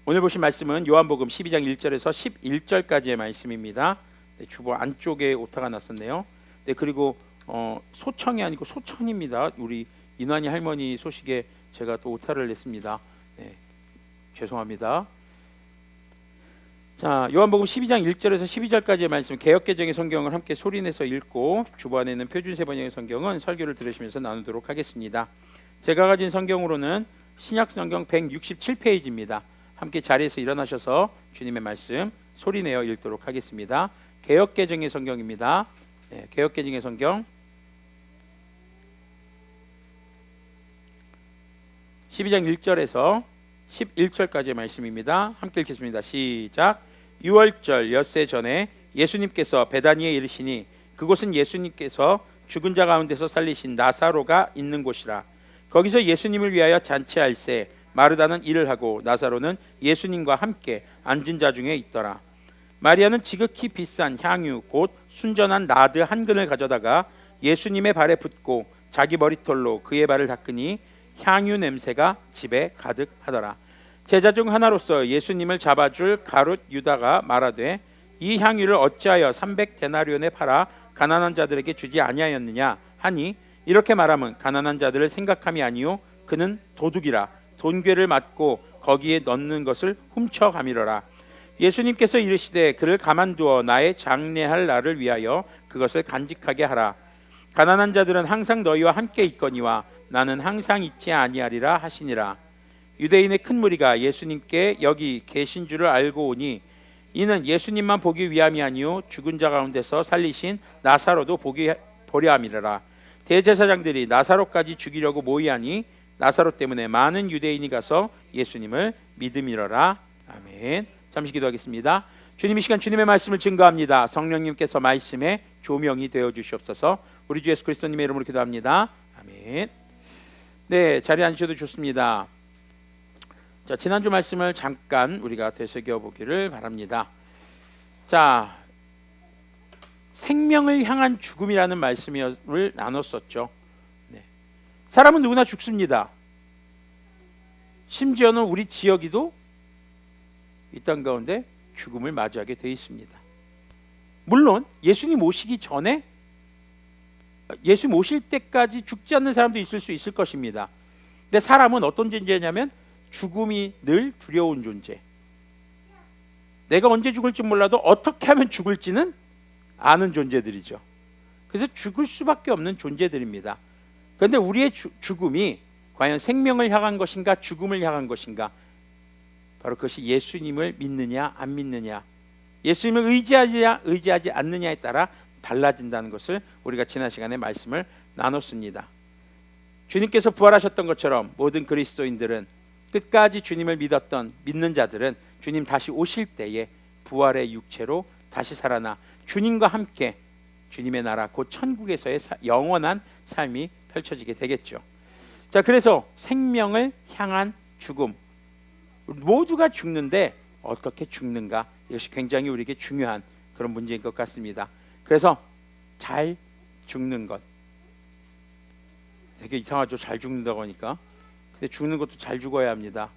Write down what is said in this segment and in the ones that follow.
오늘 보신 말씀은 요한복음 12장 1절에서 11절까지의 말씀입니다. 네, 주보 안쪽에 오타가 났었네요. 네, 그리고 소청이 아니고 소천입니다. 우리 인환이 할머니 소식에 제가 또 오타를 냈습니다. 네, 죄송합니다. 자, 요한복음 12장 1절에서 12절까지의 말씀, 개역개정의 성경을 함께 소리내서 읽고 주보 안에 있는 표준세 번역의 성경은 설교를 들으시면서 나누도록 하겠습니다. 제가 가진 성경으로는 신약 성경 167페이지입니다. 함께 자리에서 일어나셔서 주님의 말씀 소리내어 읽도록 하겠습니다. 개역개정의 성경입니다. 네, 개역개정의 성경 12장 1절에서 11절까지의 말씀입니다. 함께 읽겠습니다. 시작. 6월절 엿새 전에 예수님께서 베다니에 이르시니 그곳은 예수님께서 죽은 자 가운데서 살리신 나사로가 있는 곳이라. 거기서 예수님을 위하여 잔치할새 마르다는 일을 하고 나사로는 예수님과 함께 앉은 자 중에 있더라. 마리아는 지극히 비싼 향유 곧 순전한 나드 한 근을 가져다가 예수님의 발에 붓고 자기 머리털로 그의 발을 닦으니 향유 냄새가 집에 가득하더라. 제자 중 하나로서 예수님을 잡아줄 가룟 유다가 말하되 이 향유를 어찌하여 300데나리온에 팔아 가난한 자들에게 주지 아니하였느냐 하니 이렇게 말하면 가난한 자들을 생각함이 아니요 그는 도둑이라 돈괴를 맞고 거기에 넣는 것을 훔쳐가미러라. 예수님께서 이르시되 그를 가만두어 나의 장례할 날을 위하여 그것을 간직하게 하라. 가난한 자들은 항상 너희와 함께 있거니와 나는 항상 있지 아니하리라 하시니라. 유대인의 큰 무리가 예수님께 여기 계신 줄을 알고 오니 이는 예수님만 보기 위함이 아니요 죽은 자 가운데서 살리신 나사로도 보려 함이라. 대제사장들이 나사로까지 죽이려고 모이하니 나사로 때문에 많은 유대인이 가서 예수님을 믿음이러라. 아멘. 잠시 기도하겠습니다. 주님, 이 시간 주님의 말씀을 증거합니다. 성령님께서 말씀에 조명이 되어 주시옵소서. 우리 주 예수 그리스도님의 이름으로 기도합니다. 아멘. 네, 자리에 앉으셔도 좋습니다. 자, 지난주 말씀을 잠깐 우리가 되새겨 보기를 바랍니다. 자, 생명을 향한 죽음이라는 말씀을 나눴었죠. 네. 사람은 누구나 죽습니다. 심지어는 우리 지역이도 이 땅 가운데 죽음을 맞이하게 되어 있습니다. 물론 예수님 오시기 전에 예수님 오실 때까지 죽지 않는 사람도 있을 수 있을 것입니다. 근데 사람은 어떤 존재냐면 죽음이 늘 두려운 존재. 내가 언제 죽을지 몰라도 어떻게 하면 죽을지는 아는 존재들이죠. 그래서 죽을 수밖에 없는 존재들입니다. 그런데 우리의 죽음이 과연 생명을 향한 것인가 죽음을 향한 것인가, 바로 그것이 예수님을 믿느냐 안 믿느냐, 예수님을 의지하느냐 의지하지 않느냐에 따라 달라진다는 것을 우리가 지난 시간에 말씀을 나눴습니다. 주님께서 부활하셨던 것처럼 모든 그리스도인들은, 끝까지 주님을 믿는 자들은 주님 다시 오실 때에 부활의 육체로 다시 살아나 주님과 함께 주님의 나라 곧 천국에서의 영원한 삶이 펼쳐지게 되겠죠. 자, 그래서 생명을 향한 죽음, 모두가 죽는데 어떻게 죽는가, 이것이 굉장히 우리에게 중요한 그런 문제인 것 같습니다. 그래서 잘 죽는 것, 되게 이상하죠. 잘 죽는다고 하니까. 근데 죽는 것도 잘 죽어야 합니다.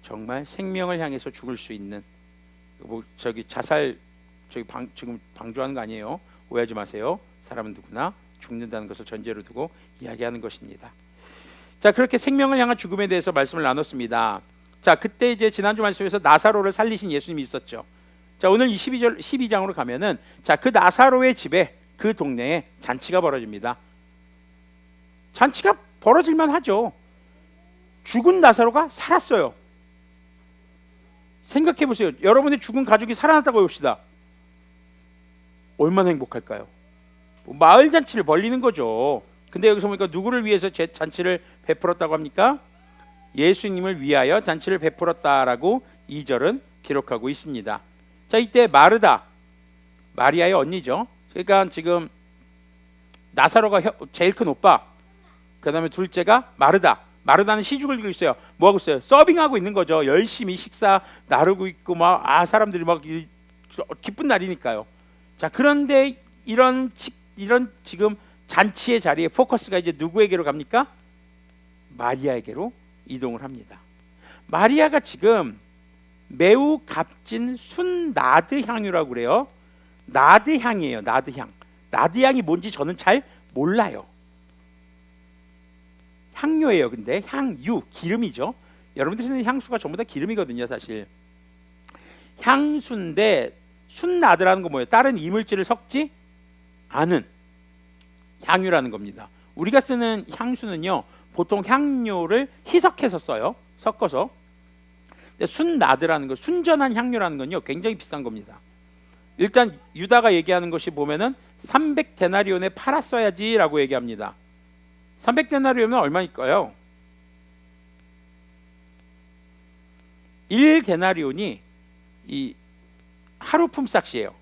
정말 생명을 향해서 죽을 수 있는, 자살 지금 방조하는 거 아니에요. 오해하지 마세요. 사람은 누구나 죽는다는 것을 전제로 두고 이야기하는 것입니다. 자, 그렇게 생명을 향한 죽음에 대해서 말씀을 나눴습니다. 자, 그때 이제 지난주 말씀에서 나사로를 살리신 예수님이 있었죠. 자, 오늘 12장으로 가면은, 자, 그 나사로의 집에, 그 동네에 잔치가 벌어집니다. 잔치가 벌어질만 하죠. 죽은 나사로가 살았어요. 생각해 보세요. 여러분의 죽은 가족이 살아났다고 해봅시다. 얼마나 행복할까요? 마을 잔치를 벌리는 거죠. 근데 여기서 보니까 누구를 위해서 잔치를 베풀었다고 합니까? 예수님을 위하여 잔치를 베풀었다라고 2절은 기록하고 있습니다. 자, 이때 마르다, 마리아의 언니죠. 그러니까 지금 나사로가 제일 큰 오빠, 그 다음에 둘째가 마르다. 마르다는 시죽을 들고 있어요. 뭐 하고 있어요? 서빙하고 있는 거죠. 열심히 식사 나르고 있고 사람들이 막 기쁜 날이니까요. 자, 그런데 이런 지금 잔치의 자리에 포커스가 이제 누구에게로 갑니까? 마리아에게로 이동을 합니다. 마리아가 지금 매우 값진 순나드 향유라고 그래요. 나드 향이에요. 나드 향. 나드 향이 뭔지 저는 잘 몰라요. 향료예요. 근데 향유, 기름이죠. 여러분들이 쓰는 향수가 전부 다 기름이거든요, 사실. 향수인데 순나드라는 건 뭐예요? 다른 이물질을 섞지 않은 향유라는 겁니다. 우리가 쓰는 향수는요, 보통 향료를 희석해서 써요. 섞어서. 근데 순나드라는 거, 순전한 향료라는 건요, 굉장히 비싼 겁니다. 일단 유다가 얘기하는 것이 보면은 300데나리온에 팔았어야지라고 얘기합니다. 300데나리온은 얼마일까요? 1데나리온이 이 하루 품삯이에요.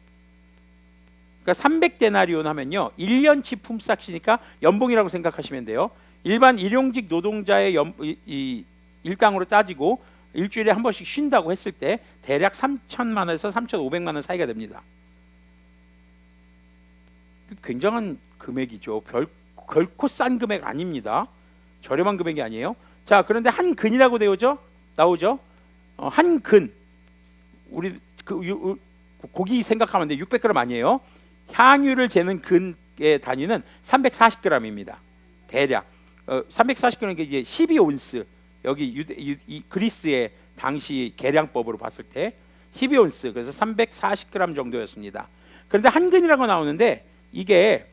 그러니까 300데나리온 하면요, 1년치 품삯이니까 연봉이라고 생각하시면 돼요. 일반 일용직 노동자의 이 일당으로 따지고 일주일에 한 번씩 쉰다고 했을 때 대략 3천만 원에서 3,500만 원 사이가 됩니다. 굉장한 금액이죠. 결코 싼 금액 아닙니다. 저렴한 금액이 아니에요. 자, 그런데 한 근이라고 나오죠. 한 근, 우리 고기 생각하면 돼. 600g 아니에요. 향유를 재는 근의 단위는 340g입니다. 대략 340g은 이제 12온스. 여기 이 그리스의 당시 계량법으로 봤을 때 12온스, 그래서 340g 정도였습니다. 그런데 한 근이라고 나오는데 이게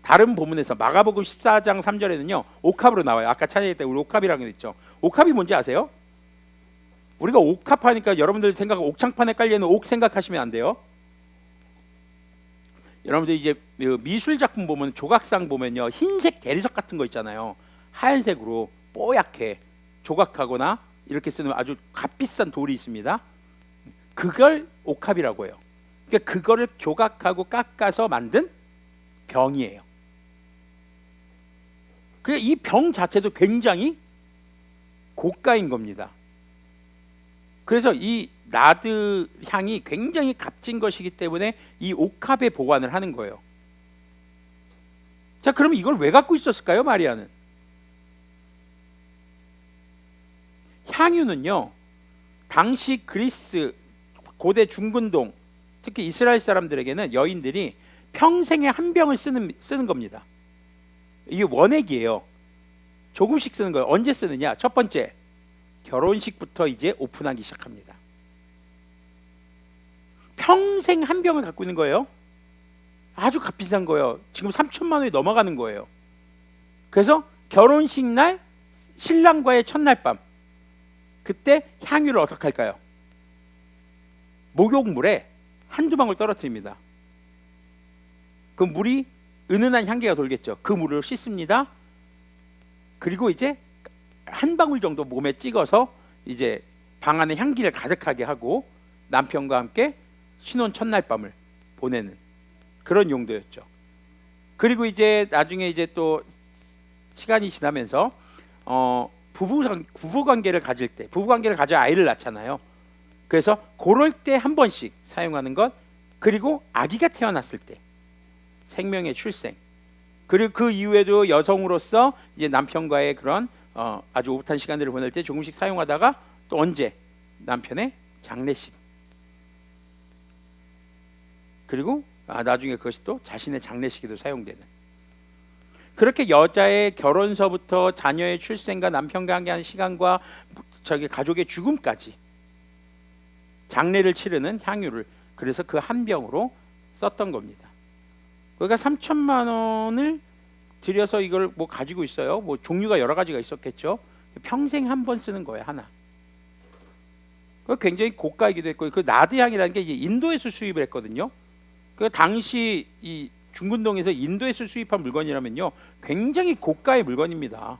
다른 본문에서 마가복음 14장 3절에는요 옥합으로 나와요. 아까 찬양할 때 우리 옥합이라고 했죠. 옥합이 뭔지 아세요? 우리가 옥합하니까 여러분들 생각, 옥창판에 깔려있는 옥 생각하시면 안 돼요. 여러분들 이제 미술 작품 보면, 조각상 보면요, 흰색 대리석 같은 거 있잖아요. 하얀색으로 뽀얗게 조각하거나 이렇게 쓰는 아주 값비싼 돌이 있습니다. 그걸 옥합이라고 해요. 그러니까 그거를 조각하고 깎아서 만든 병이에요. 이 병 자체도 굉장히 고가인 겁니다. 그래서 이 나드 향이 굉장히 값진 것이기 때문에 이 옥합에 보관을 하는 거예요. 자, 그럼 이걸 왜 갖고 있었을까요, 마리아는? 향유는요, 당시 그리스 고대 중근동, 특히 이스라엘 사람들에게는 여인들이 평생에 한 병을 쓰는 겁니다. 이게 원액이에요. 조금씩 쓰는 거예요. 언제 쓰느냐? 첫 번째, 결혼식부터 이제 오픈하기 시작합니다. 평생 한 병을 갖고 있는 거예요. 아주 값비싼 거예요. 지금 3천만 원이 넘어가는 거예요. 그래서 결혼식 날 신랑과의 첫날 밤, 그때 향유를 어떻게 할까요? 목욕물에 한두 방울 떨어뜨립니다. 그 물이 은은한 향기가 돌겠죠. 그 물을 씻습니다. 그리고 이제 한 방울 정도 몸에 찍어서 이제 방 안에 향기를 가득하게 하고 남편과 함께 신혼 첫날 밤을 보내는 그런 용도였죠. 그리고 이제 나중에 이제 또 시간이 지나면서 부부 관계를 가질 때, 부부 관계를 가져 아이를 낳잖아요. 그래서 그럴 때 한 번씩 사용하는 것, 그리고 아기가 태어났을 때 생명의 출생, 그리고 그 이후에도 여성으로서 이제 남편과의 그런 아주 오붓한 시간들을 보낼 때 조금씩 사용하다가 또 언제 남편의 장례식, 그리고 나중에 그것이 또 자신의 장례식에도 사용되는, 그렇게 여자의 결혼서부터 자녀의 출생과 남편과 함께하는 시간과 가족의 죽음까지 장례를 치르는 향유를, 그래서 그 한 병으로 썼던 겁니다. 그러니까 3천만 원을 들여서 이걸 뭐 가지고 있어요. 뭐 종류가 여러 가지가 있었겠죠. 평생 한 번 쓰는 거예요, 하나. 그 굉장히 고가이기도 했고, 그 나드 향이라는 게 이제 인도에서 수입을 했거든요. 그 당시 이 중근동에서 인도에서 수입한 물건이라면요, 굉장히 고가의 물건입니다.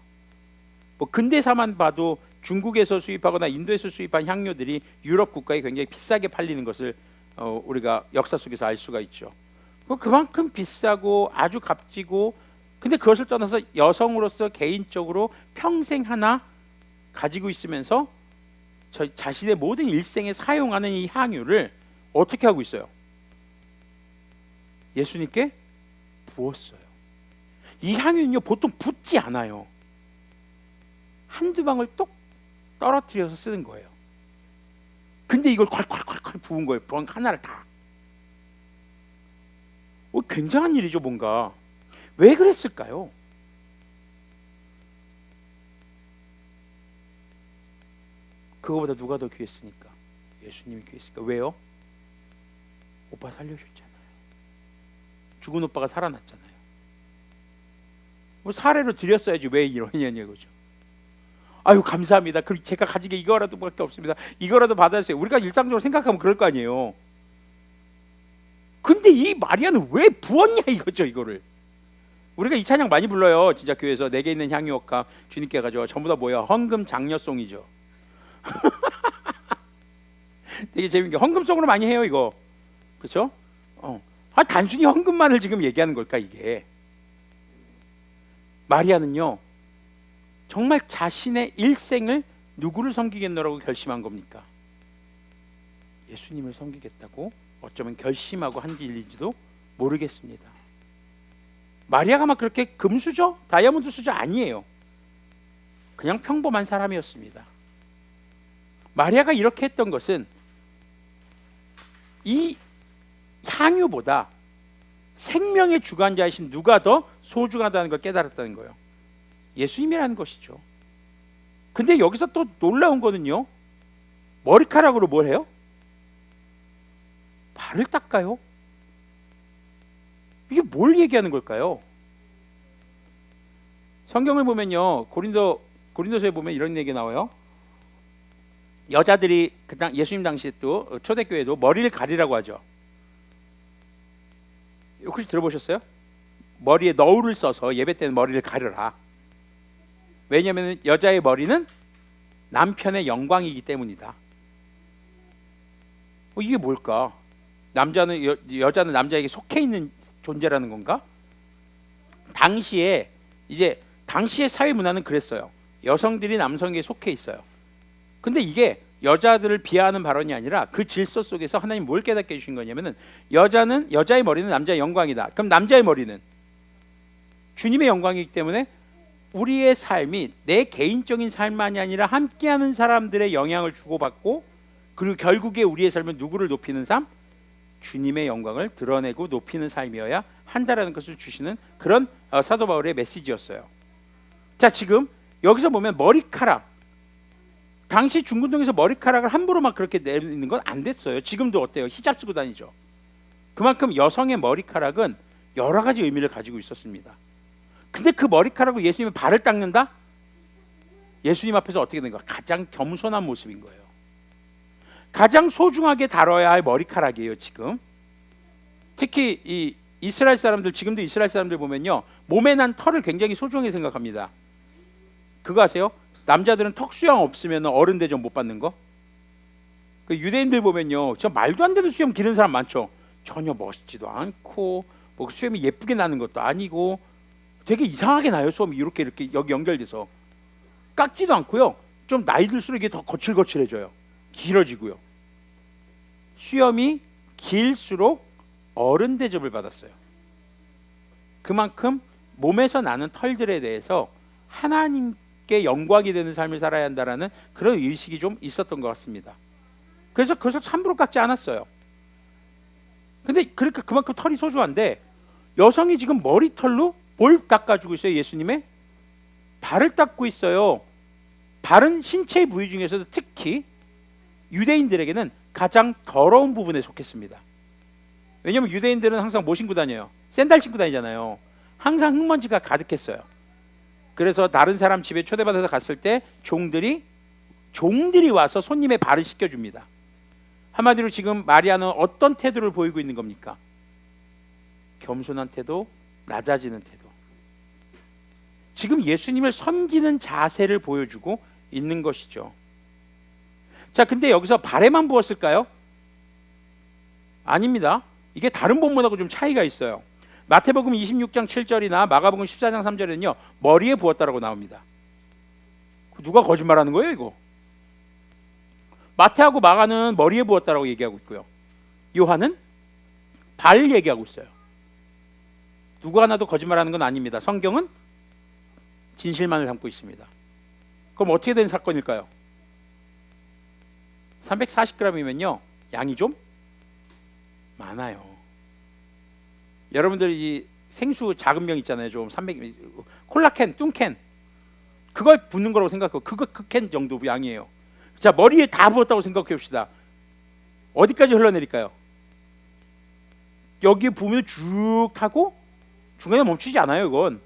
뭐 근대사만 봐도 중국에서 수입하거나 인도에서 수입한 향료들이 유럽 국가에 굉장히 비싸게 팔리는 것을 우리가 역사 속에서 알 수가 있죠. 그만큼 비싸고 아주 값지고, 근데 그것을 떠나서 여성으로서 개인적으로 평생 하나 가지고 있으면서 자신의 모든 일생에 사용하는 이 향유를 어떻게 하고 있어요? 예수님께 부었어요. 이 향유는요, 보통 붓지 않아요. 한두 방울 똑 떨어뜨려서 쓰는 거예요. 근데 이걸 콸콸콸콸 부은 거예요. 병 하나를 다. 굉장한 일이죠. 뭔가 왜 그랬을까요? 그거보다 누가 더 귀했으니까? 예수님이 귀했으니까. 왜요? 오빠 살려줬잖아요. 죽은 오빠가 살아났잖아요. 사례로 드렸어야지 왜 이러냐고죠. 아유 감사합니다. 그리고 제가 가진 게 이거라도밖에 없습니다. 이거라도 받아주세요. 우리가 일상적으로 생각하면 그럴 거 아니에요. 근데 이 마리아는 왜 부었냐 이거죠. 이거를 우리가 이 찬양 많이 불러요. 진짜 교회에서 내게 있는 향유옥합 주님께 가져와. 전부 다 뭐야? 헌금 장려송이죠. 되게 재밌는 게 헌금송으로 많이 해요 이거. 그렇죠? 단순히 헌금만을 지금 얘기하는 걸까 이게? 마리아는요 정말 자신의 일생을 누구를 섬기겠노라고 결심한 겁니까? 예수님을 섬기겠다고 어쩌면 결심하고 한 일인지도 모르겠습니다. 마리아가 막 그렇게 금수저, 다이아몬드 수저 아니에요. 그냥 평범한 사람이었습니다. 마리아가 이렇게 했던 것은 이 향유보다 생명의 주관자이신 누가 더 소중하다는 걸 깨달았다는 거예요. 예수님이라는 것이죠. 근데 여기서 또 놀라운 거는요, 머리카락으로 뭘 해요? 발을 닦아요? 이게 뭘 얘기하는 걸까요? 성경을 보면요, 고린도서에 보면 이런 얘기 나와요. 여자들이 예수님 당시 또 초대교회도 머리를 가리라고 하죠. 혹시 들어보셨어요? 머리에 너울을 써서 예배 때는 머리를 가려라. 왜냐하면 여자의 머리는 남편의 영광이기 때문이다. 이게 뭘까? 여자는 남자에게 속해 있는 존재라는 건가? 당시의 사회 문화는 그랬어요. 여성들이 남성에게 속해 있어요. 근데 이게 여자들을 비하하는 발언이 아니라 그 질서 속에서 하나님 뭘 깨닫게 해주신 거냐면은 여자의 머리는 남자의 영광이다. 그럼 남자의 머리는 주님의 영광이기 때문에 우리의 삶이 내 개인적인 삶만이 아니라 함께하는 사람들의 영향을 주고받고, 그리고 결국에 우리의 삶은 누구를 높이는 삶? 주님의 영광을 드러내고 높이는 삶이어야 한다라는 것을 주시는 그런 사도 바울의 메시지였어요. 자, 지금 여기서 보면 머리카락, 당시 중군동에서 머리카락을 함부로 막 그렇게 내리는 건 안 됐어요. 지금도 어때요? 히잡 쓰고 다니죠. 그만큼 여성의 머리카락은 여러 가지 의미를 가지고 있었습니다. 근데 그 머리카락으로 예수님의 발을 닦는다? 예수님 앞에서 어떻게 된 거야? 가장 겸손한 모습인 거예요. 가장 소중하게 다뤄야 할 머리카락이에요. 지금 특히 이 이스라엘 사람들, 지금도 이스라엘 사람들 보면요, 몸에 난 털을 굉장히 소중하게 생각합니다. 그거 아세요? 남자들은 턱 수염 없으면 어른 대접 못 받는 거. 그 유대인들 보면요, 저 말도 안 되는 수염 기른 사람 많죠. 전혀 멋있지도 않고 뭐 수염이 예쁘게 나는 것도 아니고 되게 이상하게 나요. 수염이 이렇게 여기 연결돼서 깎지도 않고요. 좀 나이 들수록 이게 더 거칠거칠해져요. 길어지고요. 수염이 길수록 어른 대접을 받았어요. 그만큼 몸에서 나는 털들에 대해서 하나님께 영광이 되는 삶을 살아야 한다라는 그런 의식이 좀 있었던 것 같습니다. 그래서 함부로 깎지 않았어요. 근데 그러니까 그만큼 털이 소중한데, 여성이 지금 머리털로 뭘 닦아주고 있어요? 예수님의 발을 닦고 있어요. 발은 신체의 부위 중에서도 특히 유대인들에게는 가장 더러운 부분에 속했습니다. 왜냐하면 유대인들은 항상 뭐 신고 다녀요? 샌들 신고 다니잖아요. 항상 흙먼지가 가득했어요. 그래서 다른 사람 집에 초대받아서 갔을 때 종들이 와서 손님의 발을 씻겨줍니다. 한마디로 지금 마리아는 어떤 태도를 보이고 있는 겁니까? 겸손한 태도, 낮아지는 태도. 지금 예수님을 섬기는 자세를 보여주고 있는 것이죠. 자, 근데 여기서 발에만 부었을까요? 아닙니다. 이게 다른 본문하고 좀 차이가 있어요. 마태복음 26장 7절이나 마가복음 14장 3절에는요 머리에 부었다라고 나옵니다. 누가 거짓말하는 거예요 이거? 마태하고 마가는 머리에 부었다라고 얘기하고 있고요, 요한은 발 얘기하고 있어요. 누구 하나도 거짓말하는 건 아닙니다. 성경은 진실만을 담고 있습니다. 그럼 어떻게 된 사건일까요? 340g이면요 양이 좀 많아요. 여러분들이 이 생수 작은 병 있잖아요. 좀 300 콜라캔, 뚱캔 그걸 붓는 거라고 생각하고 그거 그 캔 정도 양이에요. 자, 머리에 다 부었다고 생각해 봅시다. 어디까지 흘러내릴까요? 여기에 부으면 쭉 타고 중간에 멈추지 않아요. 이건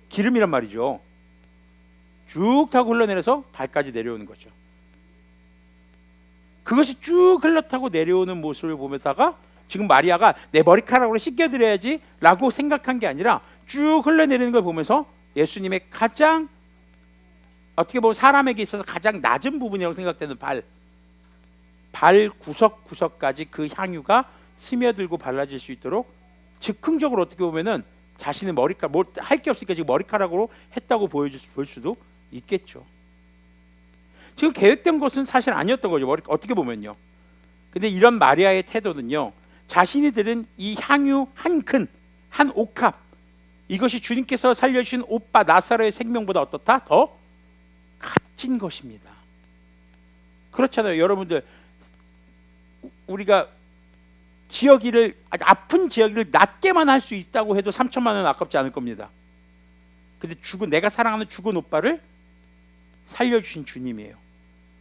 기름이란 말이죠. 쭉 타고 흘러내려서 발까지 내려오는 거죠. 그것이 쭉 흘러타고 내려오는 모습을 보면다가 지금 마리아가 내 머리카락으로 씻겨드려야지 라고 생각한 게 아니라 쭉 흘러내리는 걸 보면서 예수님의 가장 어떻게 보면 사람에게 있어서 가장 낮은 부분이라고 생각되는 발 구석구석까지 그 향유가 스며들고 발라질 수 있도록 즉흥적으로 어떻게 보면은 자신의 머리카락 뭐 할 게 없으니까 지금 머리카락으로 했다고 볼 수도 있겠죠. 지금 계획된 것은 사실 아니었던 거죠. 어떻게 보면요. 근데 이런 마리아의 태도는요, 자신이 들은 이 향유 한 큰, 한 옥합, 이것이 주님께서 살려주신 오빠 나사로의 생명보다 어떻다? 더 값진 것입니다. 그렇잖아요. 여러분들, 우리가 지역일을 아픈 지역일을 낫게만 할 수 있다고 해도 3천만 원 아깝지 않을 겁니다. 근데 내가 사랑하는 죽은 오빠를 살려주신 주님이에요.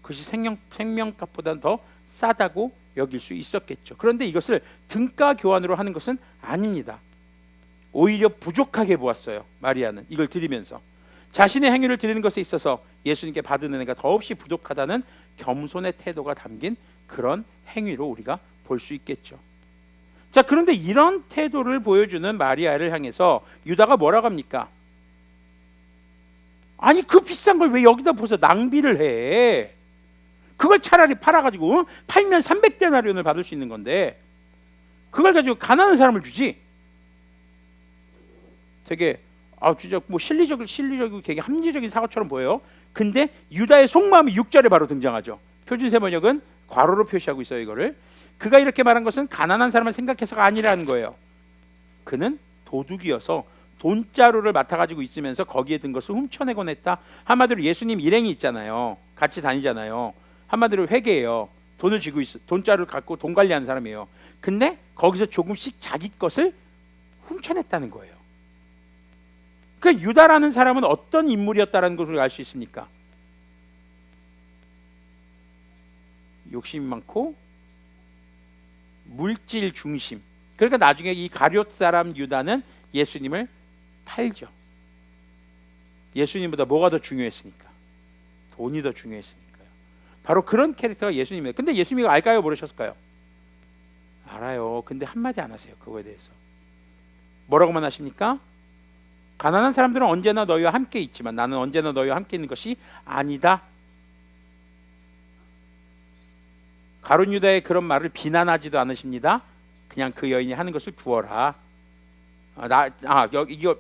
그것이 생명값보다는 더 싸다고 여길 수 있었겠죠. 그런데 이것을 등가 교환으로 하는 것은 아닙니다. 오히려 부족하게 보았어요. 마리아는 이걸 드리면서 자신의 행위를 드리는 것에 있어서 예수님께 받은 은혜가 더없이 부족하다는 겸손의 태도가 담긴 그런 행위로 우리가 볼 수 있겠죠. 자, 그런데 이런 태도를 보여주는 마리아를 향해서 유다가 뭐라고 합니까? 아니, 그 비싼 걸 왜 여기다 부어서 낭비를 해? 그걸 차라리 팔아가지고 팔면 300데나리온을 받을 수 있는 건데 그걸 가지고 가난한 사람을 주지. 되게 진짜 뭐 실리적이고 되게 합리적인 사고처럼 보여요. 근데 유다의 속마음이 6절에 바로 등장하죠. 표준세번역은 괄호로 표시하고 있어요. 이거를 그가 이렇게 말한 것은 가난한 사람을 생각해서가 아니라는 거예요. 그는 도둑이어서 돈자루를 맡아가지고 있으면서 거기에 든 것을 훔쳐내곤 했다. 한마디로 예수님 일행이 있잖아요. 같이 다니잖아요. 한마디로 회계예요. 돈을 쥐고 있어. 돈자루를 갖고 돈 관리하는 사람이에요. 근데 거기서 조금씩 자기 것을 훔쳐냈다는 거예요. 그 유다라는 사람은 어떤 인물이었다는 것을 알 수 있습니까? 욕심이 많고 물질 중심. 그러니까 나중에 이 가룟 사람 유다는 예수님을 팔죠. 예수님보다 뭐가 더 중요했으니까? 돈이 더 중요했으니까요. 바로 그런 캐릭터가 예수님이에요. 근데 예수님이 알까요? 모르셨을까요? 알아요. 근데 한마디 안 하세요. 그거에 대해서. 뭐라고만 하십니까? 가난한 사람들은 언제나 너희와 함께 있지만 나는 언제나 너희와 함께 있는 것이 아니다. 가룟 유다의 그런 말을 비난하지도 않으십니다. 그냥 그 여인이 하는 것을 두어라.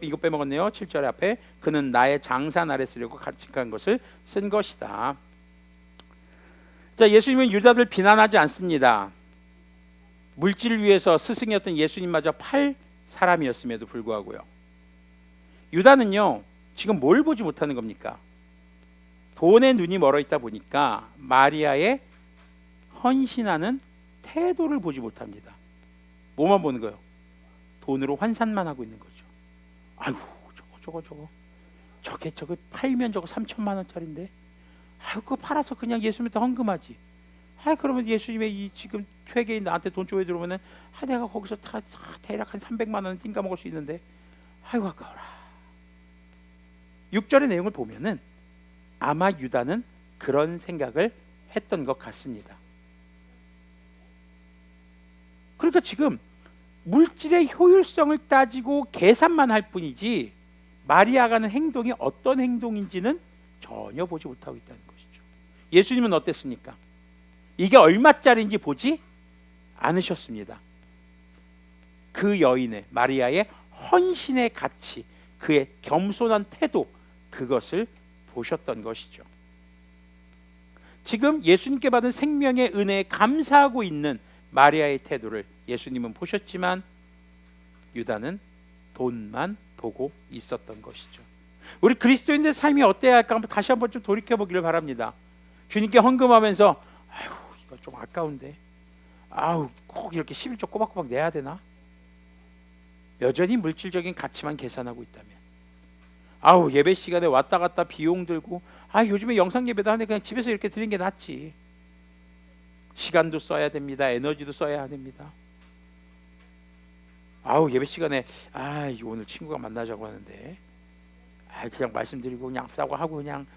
이거 빼먹었네요. 7절 앞에 그는 나의 장사 날에 쓰려고 간직한 것을 쓴 것이다. 자, 예수님은 유다들 비난하지 않습니다. 물질을 위해서 스승이었던 예수님마저 팔 사람이었음에도 불구하고요. 유다는요, 지금 뭘 보지 못하는 겁니까? 돈에 눈이 멀어 있다 보니까 마리아의 헌신하는 태도를 보지 못합니다. 뭐만 보는 거예요? 돈으로 환산만 하고 있는 거죠. 아이고, 저거 팔면 저거 3천만 원짜리인데, 아이고, 그거 팔아서 그냥 예수님한테 헌금하지. 그러면 예수님의 이 지금 회계인 나한테 돈 줘야 들어오면은 내가 거기서 대략 한 300만 원 띵가 먹을 수 있는데, 아이고 아까워라. 6절의 내용을 보면은 아마 유다는 그런 생각을 했던 것 같습니다. 그러니까 지금 물질의 효율성을 따지고 계산만 할 뿐이지 마리아가 하는 행동이 어떤 행동인지는 전혀 보지 못하고 있다는 것이죠. 예수님은 어땠습니까? 이게 얼마짜리인지 보지 않으셨습니다. 그 여인의 마리아의 헌신의 가치, 그의 겸손한 태도, 그것을 보셨던 것이죠. 지금 예수님께 받은 생명의 은혜에 감사하고 있는 마리아의 태도를 예수님은 보셨지만 유다는 돈만 보고 있었던 것이죠. 우리 그리스도인들의 삶이 어때야 할까 다시 한번 좀 돌이켜 보기를 바랍니다. 주님께 헌금하면서 아유, 이거 좀 아까운데 꼭 이렇게 11조 꼬박꼬박 내야 되나? 여전히 물질적인 가치만 계산하고 있다면 예배 시간에 왔다 갔다 비용 들고 요즘에 영상 예배도 하는데 그냥 집에서 이렇게 드리는 게 낫지. 시간도 써야 됩니다. 에너지도 써야 됩니다. 예배 시간에 오늘 친구가 만나자고 하는데 그냥 말씀드리고 그냥 아프다고 하고 그냥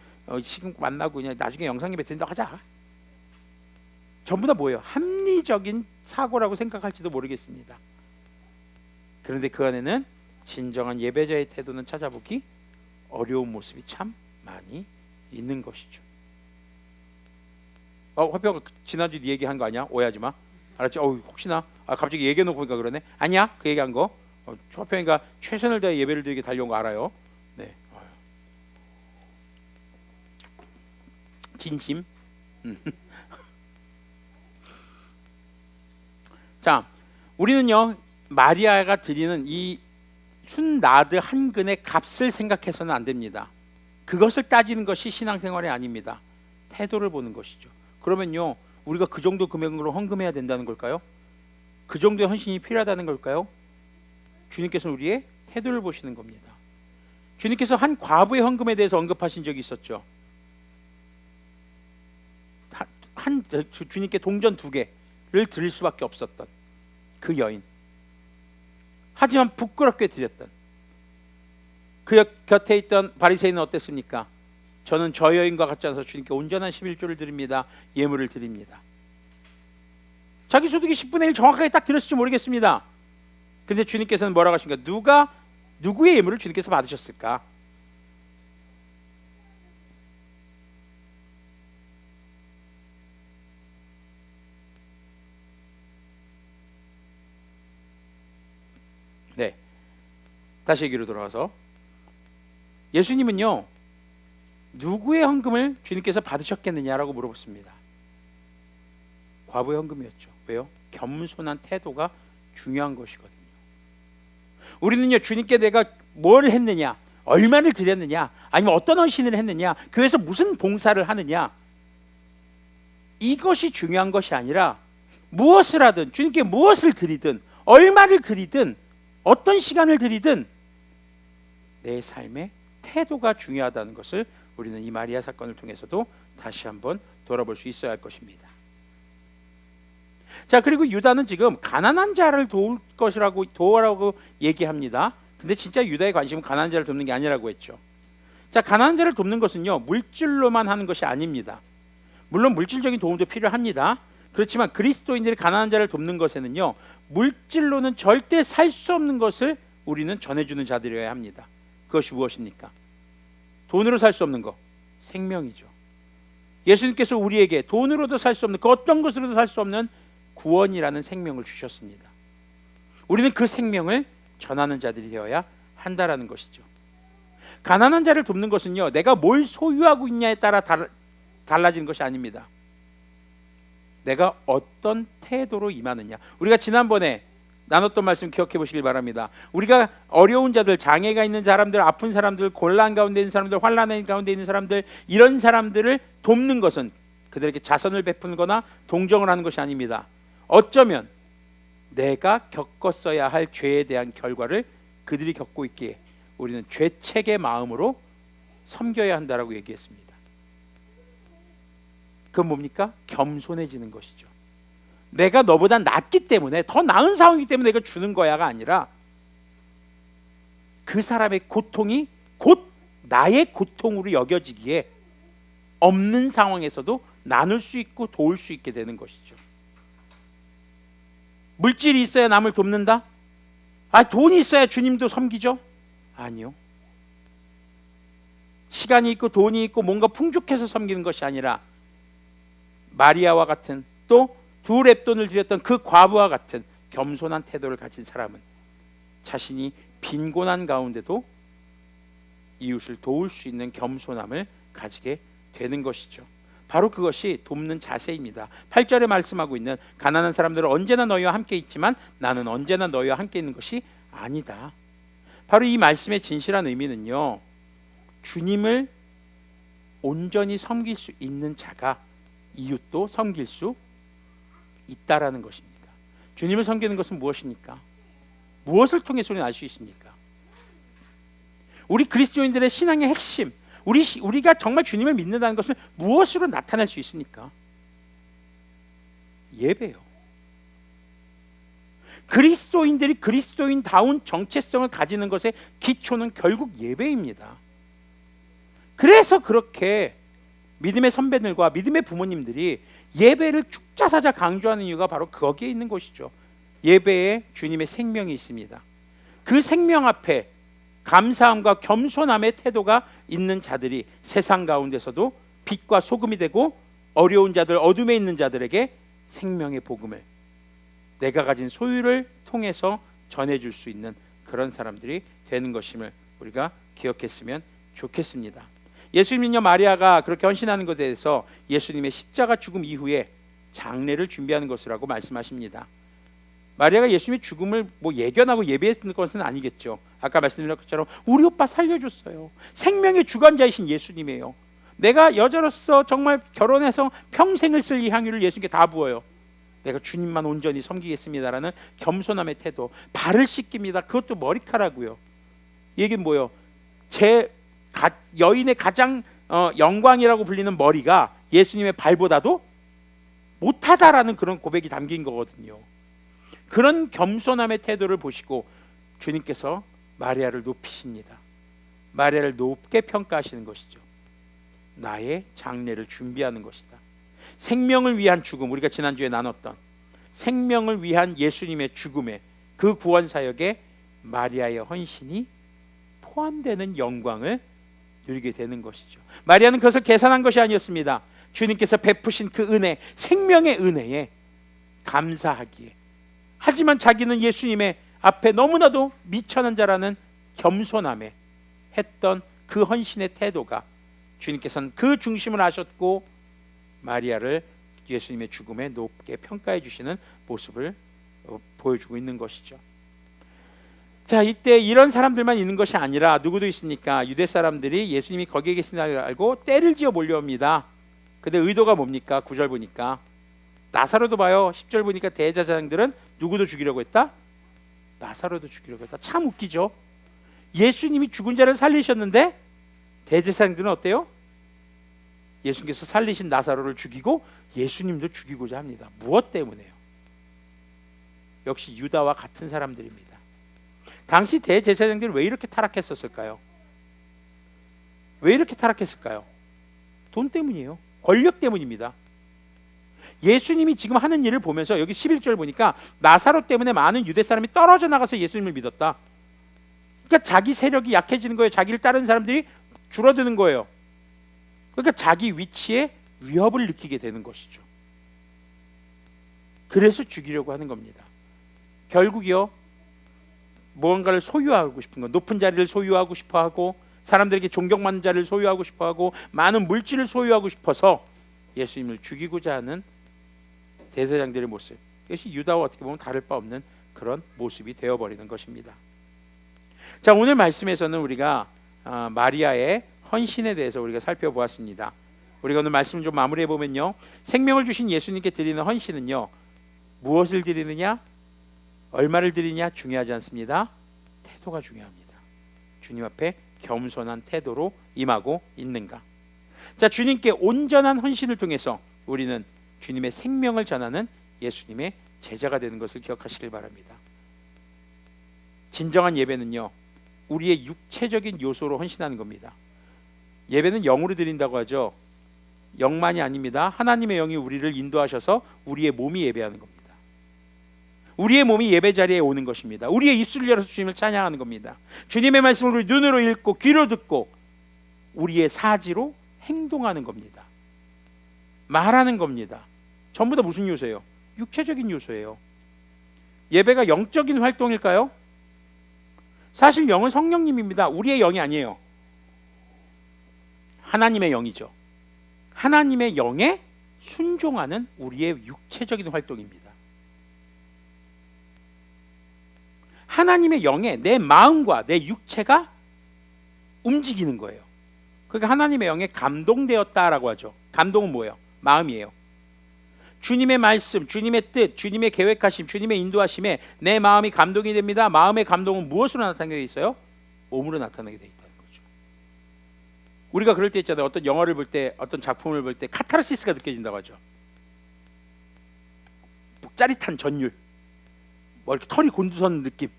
지금 만나고 그냥 나중에 영상 예배 드린다고 하자. 전부 다 뭐예요? 합리적인 사고라고 생각할지도 모르겠습니다. 그런데 그 안에는 진정한 예배자의 태도는 찾아보기 어려운 모습이 참 많이 있는 것이죠. 화평 지난주 네 얘기한 거 아니야? 오해하지 마. 알았지? 혹시나 갑자기 얘기해놓고 보니까 그러네. 아니야, 그 얘기한 거. 화평이가 최선을 다해 예배를 드리게 달려온 거 알아요. 네. 진심. 자, 우리는요 마리아가 드리는 이 순나드 한 근의 값을 생각해서는 안 됩니다. 그것을 따지는 것이 신앙생활이 아닙니다. 태도를 보는 것이죠. 그러면요 우리가 그 정도 금액으로 헌금해야 된다는 걸까요? 그 정도의 헌신이 필요하다는 걸까요? 주님께서는 우리의 태도를 보시는 겁니다. 주님께서 한 과부의 헌금에 대해서 언급하신 적이 있었죠. 주님께 동전 2개를 드릴 수밖에 없었던 그 여인, 하지만 부끄럽게 드렸던 그 곁에 있던 바리새인은 어땠습니까? 저는 저 여인과 같지 않아서 주님께 온전한 11조를 드립니다. 예물을 드립니다. 자기 소득이 10분의 1 정확하게 딱 드렸을지 모르겠습니다. 근데 주님께서는 뭐라고 하십니까? 누구의 예물을 주님께서 받으셨을까? 네, 다시 얘기로 돌아와서 예수님은요 누구의 헌금을 주님께서 받으셨겠느냐라고 물어봤습니다. 과부의 헌금이었죠. 왜요? 겸손한 태도가 중요한 것이거든요. 우리는요 주님께 내가 뭘 했느냐, 얼마를 드렸느냐, 아니면 어떤 헌신을 했느냐, 교회에서 무슨 봉사를 하느냐, 이것이 중요한 것이 아니라 무엇을 하든, 주님께 무엇을 드리든, 얼마를 드리든, 어떤 시간을 드리든 내 삶의 태도가 중요하다는 것을 우리는 이 마리아 사건을 통해서도 다시 한번 돌아볼 수 있어야 할 것입니다. 자, 그리고 유다는 지금 가난한 자를 도우라고 얘기합니다. 근데 진짜 유다의 관심은 가난한 자를 돕는 게 아니라고 했죠. 자, 가난한 자를 돕는 것은요 물질로만 하는 것이 아닙니다. 물론 물질적인 도움도 필요합니다. 그렇지만 그리스도인들이 가난한 자를 돕는 것에는요 물질로는 절대 살 수 없는 것을 우리는 전해주는 자들이어야 합니다. 그것이 무엇입니까? 돈으로 살 수 없는 것, 생명이죠. 예수님께서 우리에게 돈으로도 살 수 없는, 그 어떤 것으로도 살 수 없는 구원이라는 생명을 주셨습니다. 우리는 그 생명을 전하는 자들이 되어야 한다라는 것이죠. 가난한 자를 돕는 것은요 내가 뭘 소유하고 있냐에 따라 달라지는 것이 아닙니다. 내가 어떤 태도로 임하느냐. 우리가 지난번에 나눴던 말씀 기억해 보시길 바랍니다. 우리가 어려운 자들, 장애가 있는 사람들, 아픈 사람들, 곤란 가운데 있는 사람들, 환난 가운데 있는 사람들, 이런 사람들을 돕는 것은 그들에게 자선을 베풀거나 동정을 하는 것이 아닙니다. 어쩌면 내가 겪었어야 할 죄에 대한 결과를 그들이 겪고 있기에 우리는 죄책의 마음으로 섬겨야 한다라고 얘기했습니다. 그건 뭡니까? 겸손해지는 것이죠. 내가 너보다 낫기 때문에, 더 나은 상황이기 때문에 내가 주는 거야가 아니라 그 사람의 고통이 곧 나의 고통으로 여겨지기에 없는 상황에서도 나눌 수 있고 도울 수 있게 되는 것이죠. 물질이 있어야 남을 돕는다? 돈이 있어야 주님도 섬기죠? 아니요. 시간이 있고 돈이 있고 뭔가 풍족해서 섬기는 것이 아니라 마리아와 같은, 또 두 렙돈을 드렸던 그 과부와 같은 겸손한 태도를 가진 사람은 자신이 빈곤한 가운데도 이웃을 도울 수 있는 겸손함을 가지게 되는 것이죠. 바로 그것이 돕는 자세입니다. 8절에 말씀하고 있는 가난한 사람들은 언제나 너희와 함께 있지만 나는 언제나 너희와 함께 있는 것이 아니다. 바로 이 말씀의 진실한 의미는요, 주님을 온전히 섬길 수 있는 자가 이웃도 섬길 수 있다라는 것입니다. 주님을 섬기는 것은 무엇입니까? 무엇을 통해서 우리는 알 수 있습니까? 우리 그리스도인들의 신앙의 핵심, 우리가 정말 주님을 믿는다는 것을 무엇으로 나타낼 수 있습니까? 예배요. 그리스도인들이 그리스도인다운 정체성을 가지는 것의 기초는 결국 예배입니다. 그래서 그렇게 믿음의 선배들과 믿음의 부모님들이 예배를 죽자사자 강조하는 이유가 바로 거기에 있는 것이죠. 예배에 주님의 생명이 있습니다. 그 생명 앞에 감사함과 겸손함의 태도가 있는 자들이 세상 가운데서도 빛과 소금이 되고 어려운 자들, 어둠에 있는 자들에게 생명의 복음을 내가 가진 소유를 통해서 전해줄 수 있는 그런 사람들이 되는 것임을 우리가 기억했으면 좋겠습니다. 예수님은요, 마리아가 그렇게 헌신하는 것에 대해서 예수님의 십자가 죽음 이후에 장례를 준비하는 것이라고 말씀하십니다. 마리아가 예수님의 죽음을 예견하고 예배했던 것은 아니겠죠. 아까 말씀드린 것처럼 우리 오빠 살려줬어요. 생명의 주관자이신 예수님이에요. 내가 여자로서 정말 결혼해서 평생을 쓸 이 향유를 예수님께 다 부어요. 내가 주님만 온전히 섬기겠습니다라는 겸손함의 태도. 발을 씻깁니다. 그것도 머리카락고요. 이게 뭐예요? 여인의 가장 영광이라고 불리는 머리가 예수님의 발보다도 못하다라는 그런 고백이 담긴 거거든요. 그런 겸손함의 태도를 보시고 주님께서 마리아를 높이십니다. 마리아를 높게 평가하시는 것이죠. 나의 장례를 준비하는 것이다. 생명을 위한 죽음, 우리가 지난주에 나눴던 생명을 위한 예수님의 죽음에 그 구원사역에 마리아의 헌신이 포함되는 영광을 누리게 되는 것이죠. 마리아는 그것을 계산한 것이 아니었습니다. 주님께서 베푸신 그 은혜, 생명의 은혜에 감사하기에. 하지만 자기는 예수님의 앞에 너무나도 미천한 자라는 겸손함에 했던 그 헌신의 태도가 주님께서는 그 중심을 아셨고 마리아를 예수님의 죽음에 높게 평가해 주시는 모습을 보여주고 있는 것이죠. 자, 이때 이런 사람들만 있는 것이 아니라 누구도 있습니까? 유대 사람들이 예수님이 거기에 계신다고 알고 때를 지어 몰려옵니다. 근데 의도가 뭡니까? 9절 보니까 나사로도 봐요. 10절 보니까 대제사장들은 누구도 죽이려고 했다? 나사로도 죽이려고 했다. 참 웃기죠. 예수님이 죽은 자를 살리셨는데 대제사장들은 어때요? 예수님께서 살리신 나사로를 죽이고 예수님도 죽이고자 합니다. 무엇 때문에요? 역시 유다와 같은 사람들입니다. 당시 대제사장들이 왜 이렇게 타락했었을까요? 왜 이렇게 타락했을까요? 돈 때문이에요. 권력 때문입니다. 예수님이 지금 하는 일을 보면서 여기 11절 보니까 나사로 때문에 많은 유대 사람이 떨어져 나가서 예수님을 믿었다. 그러니까 자기 세력이 약해지는 거예요. 자기를 따르는 사람들이 줄어드는 거예요. 그러니까 자기 위치에 위협을 느끼게 되는 것이죠. 그래서 죽이려고 하는 겁니다. 결국이요, 무언가를 소유하고 싶은 것, 높은 자리를 소유하고 싶어하고 사람들에게 존경받는 자리를 소유하고 싶어하고 많은 물질을 소유하고 싶어서 예수님을 죽이고자 하는 대제사장들의 모습, 이것이 유다와 어떻게 보면 다를 바 없는 그런 모습이 되어버리는 것입니다. 자, 오늘 말씀에서는 우리가 마리아의 헌신에 대해서 우리가 살펴보았습니다. 우리가 오늘 말씀 좀 마무리해 보면요, 생명을 주신 예수님께 드리는 헌신은요, 무엇을 드리느냐, 얼마를 드리냐 중요하지 않습니다. 태도가 중요합니다. 주님 앞에 겸손한 태도로 임하고 있는가. 자, 주님께 온전한 헌신을 통해서 우리는 주님의 생명을 전하는 예수님의 제자가 되는 것을 기억하시길 바랍니다. 진정한 예배는요, 우리의 육체적인 요소로 헌신하는 겁니다. 예배는 영으로 드린다고 하죠. 영만이 아닙니다. 하나님의 영이 우리를 인도하셔서 우리의 몸이 예배하는 겁니다. 우리의 몸이 예배 자리에 오는 것입니다. 우리의 입술을 열어서 주님을 찬양하는 겁니다. 주님의 말씀을 우리 눈으로 읽고 귀로 듣고 우리의 사지로 행동하는 겁니다. 말하는 겁니다. 전부 다 무슨 요소예요? 육체적인 요소예요. 예배가 영적인 활동일까요? 사실 영은 성령님입니다. 우리의 영이 아니에요. 하나님의 영이죠. 하나님의 영에 순종하는 우리의 육체적인 활동입니다. 하나님의 영에 내 마음과 내 육체가 움직이는 거예요. 그러니까 하나님의 영에 감동되었다라고 하죠. 감동은 뭐예요? 마음이에요. 주님의 말씀, 주님의 뜻, 주님의 계획하심, 주님의 인도하심에 내 마음이 감동이 됩니다. 마음의 감동은 무엇으로 나타나게 돼 있어요? 몸으로 나타나게 돼 있다는 거죠. 우리가 그럴 때 있잖아요. 어떤 영화를 볼 때, 어떤 작품을 볼 때 카타르시스가 느껴진다고 하죠. 짜릿한 전율, 뭐 이렇게 털이 곤두서는 느낌,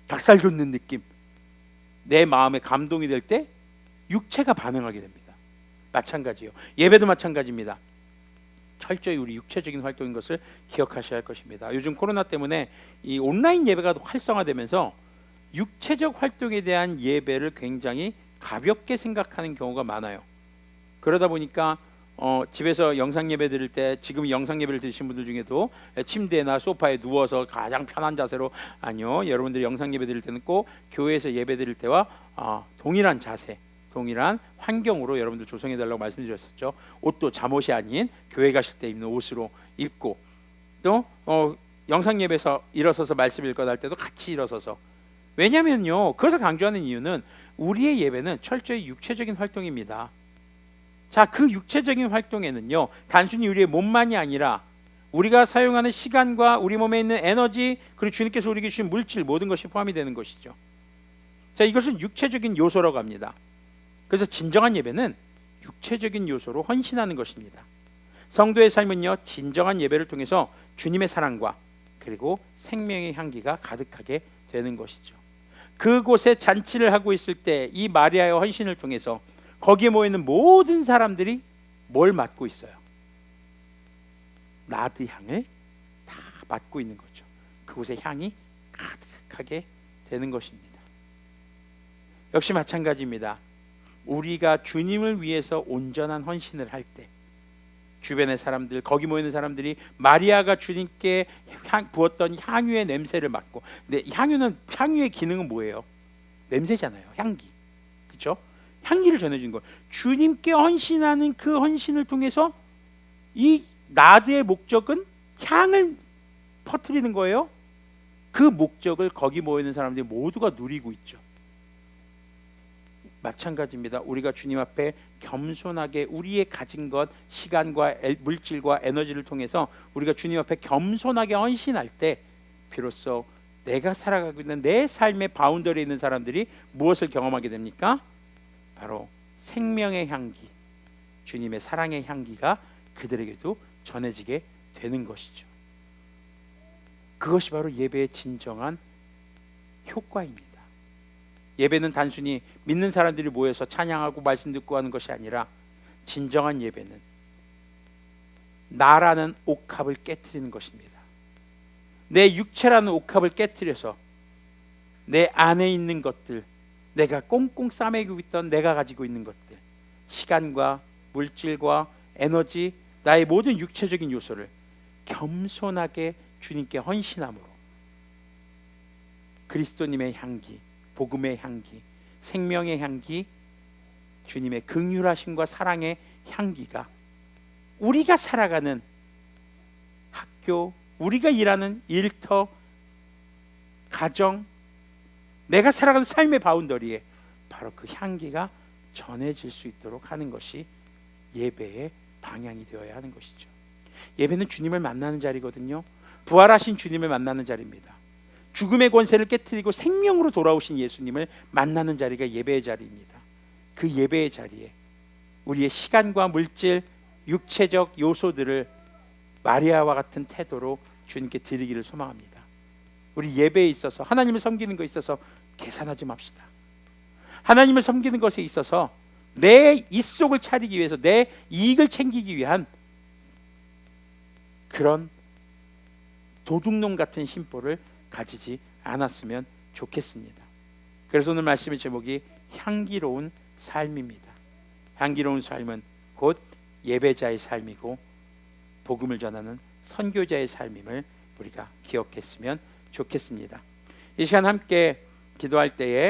닭살 돋는 느낌, 내 마음에 감동이 될 때 육체가 반응하게 됩니다. 마찬가지요. 예배도 마찬가지입니다. 철저히 우리 육체적인 활동인 것을 기억하셔야 할 것입니다. 요즘 코로나 때문에 이 온라인 예배가 활성화되면서 육체적 활동에 대한 예배를 굉장히 가볍게 생각하는 경우가 많아요. 그러다 보니까 집에서 영상 예배 드릴 때, 지금 영상 예배를 드리신 분들 중에도 침대나 소파에 누워서 가장 편한 자세로, 아니요, 여러분들이 영상 예배 드릴 때는 꼭 교회에서 예배 드릴 때와 동일한 자세, 동일한 환경으로 여러분들 조성해 달라고 말씀드렸었죠. 옷도 잠옷이 아닌 교회 가실 때 입는 옷으로 입고, 또 영상 예배에서 일어서서 말씀 읽거나 할 때도 같이 일어서서. 왜냐면요, 그래서 강조하는 이유는 우리의 예배는 철저히 육체적인 활동입니다. 자, 그 육체적인 활동에는요, 단순히 우리의 몸만이 아니라 우리가 사용하는 시간과 우리 몸에 있는 에너지, 그리고 주님께서 우리에게 주신 물질, 모든 것이 포함이 되는 것이죠. 자, 이것은 육체적인 요소라고 합니다. 그래서 진정한 예배는 육체적인 요소로 헌신하는 것입니다. 성도의 삶은요, 진정한 예배를 통해서 주님의 사랑과 그리고 생명의 향기가 가득하게 되는 것이죠. 그곳에 잔치를 하고 있을 때 이 마리아의 헌신을 통해서 거기에 모이는 모든 사람들이 뭘 맡고 있어요? 나드 향을 다 맡고 있는 거죠. 그곳에 향이 가득하게 되는 것입니다. 역시 마찬가지입니다. 우리가 주님을 위해서 온전한 헌신을 할 때 주변의 사람들, 거기 모이는 사람들이 마리아가 주님께 부었던 향유의 냄새를 맡고, 근데 향유의 기능은 뭐예요? 냄새잖아요. 향기, 그렇죠? 향기를 전해주는 거. 주님께 헌신하는 그 헌신을 통해서 이 나드의 목적은 향을 퍼뜨리는 거예요. 그 목적을 거기 모이는 사람들이 모두가 누리고 있죠. 마찬가지입니다. 우리가 주님 앞에 겸손하게 우리의 가진 것, 시간과 물질과 에너지를 통해서 우리가 주님 앞에 겸손하게 헌신할 때 비로소 내가 살아가고 있는 내 삶의 바운더리에 있는 사람들이 무엇을 경험하게 됩니까? 바로 생명의 향기, 주님의 사랑의 향기가 그들에게도 전해지게 되는 것이죠. 그것이 바로 예배의 진정한 효과입니다. 예배는 단순히 믿는 사람들이 모여서 찬양하고 말씀 듣고 하는 것이 아니라, 진정한 예배는 나라는 옥합을 깨트리는 것입니다. 내 육체라는 옥합을 깨트려서 내 안에 있는 것들, 내가 꽁꽁 싸매고 있던 내가 가지고 있는 것들, 시간과 물질과 에너지, 나의 모든 육체적인 요소를 겸손하게 주님께 헌신함으로 그리스도님의 향기, 복음의 향기, 생명의 향기, 주님의 긍휼하심과 사랑의 향기가 우리가 살아가는 학교, 우리가 일하는 일터, 가정, 내가 살아가는 삶의 바운더리에 바로 그 향기가 전해질 수 있도록 하는 것이 예배의 방향이 되어야 하는 것이죠. 예배는 주님을 만나는 자리거든요. 부활하신 주님을 만나는 자리입니다. 죽음의 권세를 깨트리고 생명으로 돌아오신 예수님을 만나는 자리가 예배의 자리입니다. 그 예배의 자리에 우리의 시간과 물질, 육체적 요소들을 마리아와 같은 태도로 주님께 드리기를 소망합니다. 우리 예배에 있어서, 하나님을 섬기는 것에 있어서 계산하지 맙시다. 하나님을 섬기는 것에 있어서 내 입속을 차리기 위해서, 내 이익을 챙기기 위한 그런 도둑놈 같은 심보를 가지지 않았으면 좋겠습니다. 그래서 오늘 말씀의 제목이 향기로운 삶입니다. 향기로운 삶은 곧 예배자의 삶이고 복음을 전하는 선교자의 삶임을 우리가 기억했으면 좋겠습니다. 이 시간 함께 기도할 때에